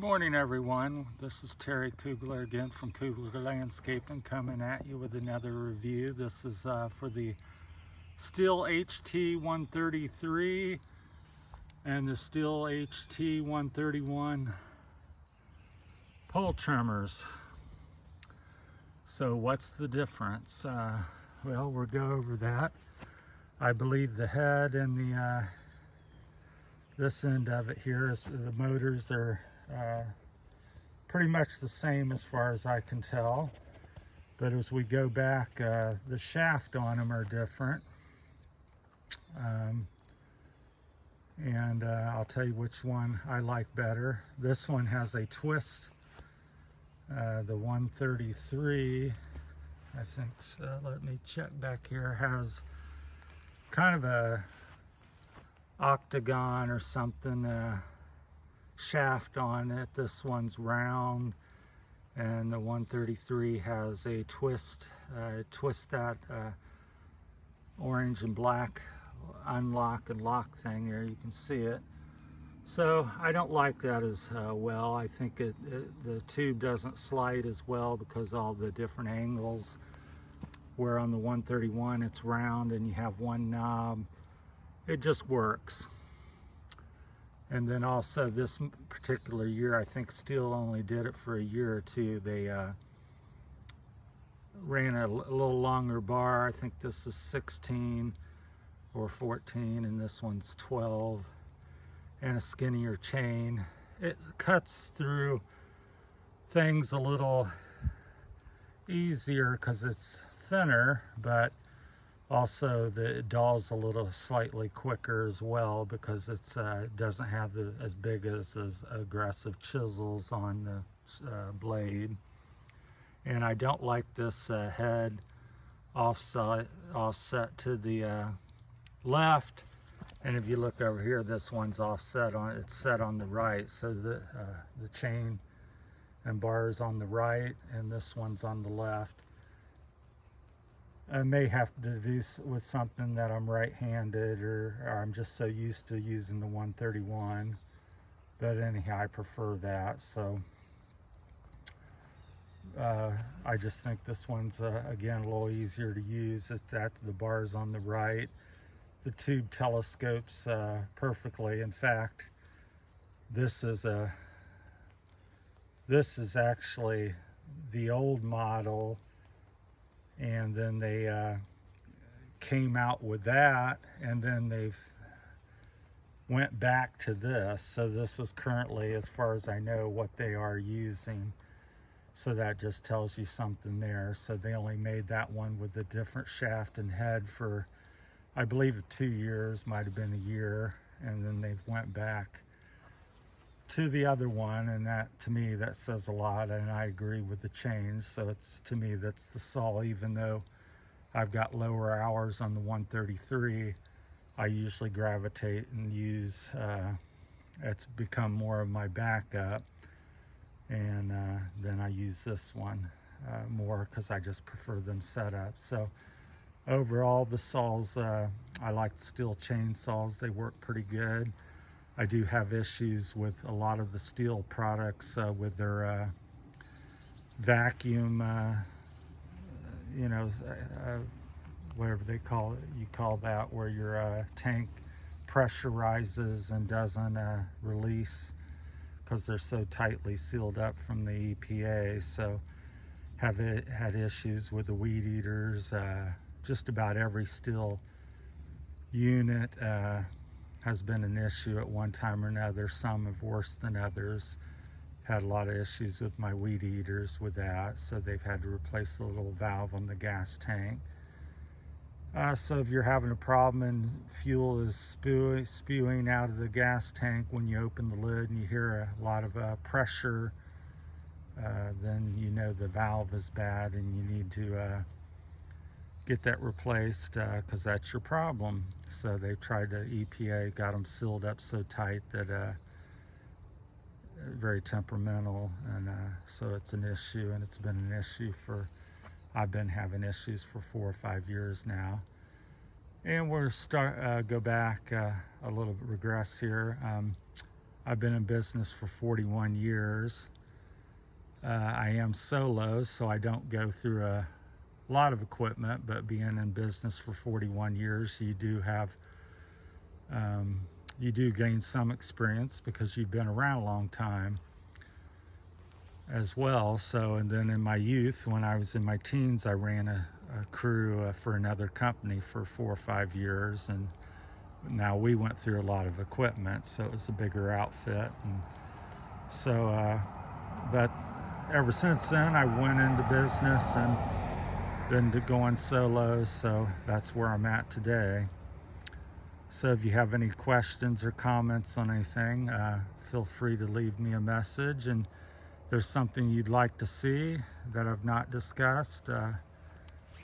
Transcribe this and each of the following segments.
Good morning, everyone. This is Terry Kugler again from Kugler Landscaping, coming at you with another review. This is for the Sthil HT133 and the Sthil HT131 pole trimmers. So what's the difference? Well, we'll go over that. I believe the head and the this end of it here is the motors are pretty much the same as far as I can tell, but as we go back, the shaft on them are different, and I'll tell you which one I like better. This one has a twist. The 133, I think so. Let me check back here, has kind of a octagon or something shaft on it. This one's round, and the 133 has a twist. Twist that orange and black unlock and lock thing there. You can see it. So I don't like that as well. I think the tube doesn't slide as well because all the different angles, where on the 131 it's round and you have one knob. It just works. And then also this particular year, I think Sthil only did it for a year or two. They ran a little longer bar. I think this is 16 or 14 and this one's 12, and a skinnier chain. It cuts through things a little easier because it's thinner, but also it dulls a little slightly quicker as well because it's doesn't have as big as aggressive chisels on the blade. And I don't like this head offset to the left. And if you look over here, this one's offset on, it's set on the right, so the chain and bar is on the right and this one's on the left. I may have to do with something that I'm right-handed, or I'm just so used to using the 131. But anyhow, I prefer that. So I just think this one's again a little easier to use. It's that the bar's on the right. The tube telescopes perfectly. In fact, this is actually the old model. And then they came out with that, and then they've went back to this. So this is currently, as far as I know, what they are using. So that just tells you something there. So they only made that one with a different shaft and head for, I believe, 2 years, might have been a year, and then they've went back to the other one, and that, to me, that says a lot, and I agree with the change. So it's, to me, that's the Saw. Even though I've got lower hours on the 133, I usually gravitate and use, it's become more of my backup, and then I use this one more because I just prefer them set up. So overall, the saws, I like the Sthil chainsaws. They work pretty good. I do have issues with a lot of the Sthil products with their vacuum, whatever they call it, you call that, where your tank pressurizes and doesn't release because they're so tightly sealed up from the EPA. So have had issues with the weed eaters. Just about every Sthil unit has been an issue at one time or another. Some have worse than others. Had a lot of issues with my weed eaters with that, so they've had to replace the little valve on the gas tank. So if you're having a problem and fuel is spewing out of the gas tank when you open the lid and you hear a lot of pressure, then you know the valve is bad and you need to get that replaced because that's your problem. So they tried to, EPA got them sealed up so tight that very temperamental, and so it's an issue, and it's been an issue for, I've been having issues for 4 or 5 years now. And we're go back a little regress here. I've been in business for 41 years. I am solo, so I don't go through a lot of equipment, but being in business for 41 years, you do gain some experience because you've been around a long time as well. So, and then in my youth, when I was in my teens, I ran a crew for another company for 4 or 5 years, and now we went through a lot of equipment, so it was a bigger outfit. And so, but ever since then, I went into business and been going solo, so that's where I'm at today. So if you have any questions or comments on anything, feel free to leave me a message. And if there's something you'd like to see that I've not discussed,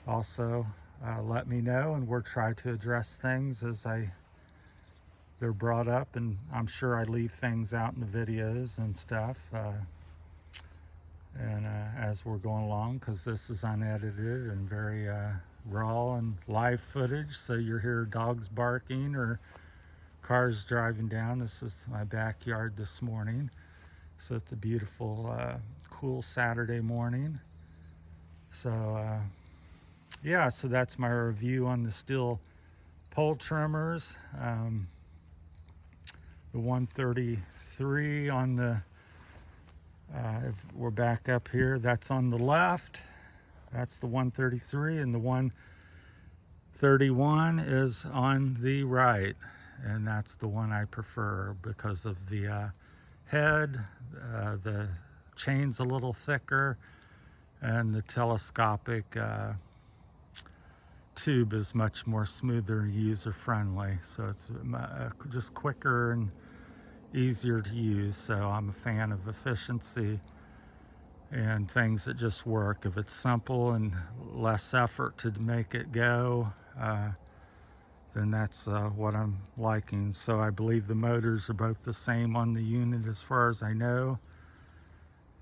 also let me know, and we'll try to address things as they're brought up. And I'm sure I leave things out in the videos and stuff, and as we're going along, because this is unedited and very raw and live footage. So you'll hear dogs barking or cars driving down. This is my backyard this morning. So it's a beautiful, cool Saturday morning. So yeah, so that's my review on the Sthil pole trimmers. The 133 on the, if we're back up here, that's on the left. That's the 133, and the 131 is on the right, and that's the one I prefer because of the head. The chain's a little thicker, and the telescopic tube is much more smoother and user-friendly, so it's just quicker and easier to use. So I'm a fan of efficiency and things that just work. If it's simple and less effort to make it go, then that's what I'm liking. So I believe the motors are both the same on the unit as far as I know,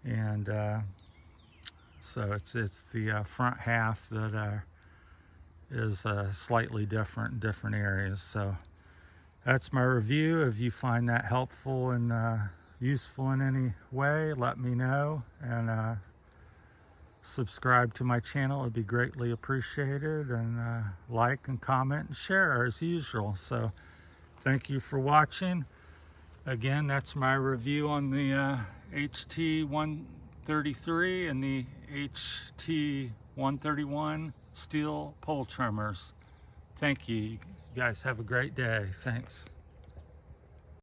and so it's the front half that is slightly different in different areas. So that's my review. If you find that helpful and useful in any way, let me know, and subscribe to my channel. It'd be greatly appreciated, and like and comment and share as usual. So thank you for watching. Again, that's my review on the HT 133 and the HT 131 Sthil pole trimmers. Thank you. You guys have a great day. Thanks.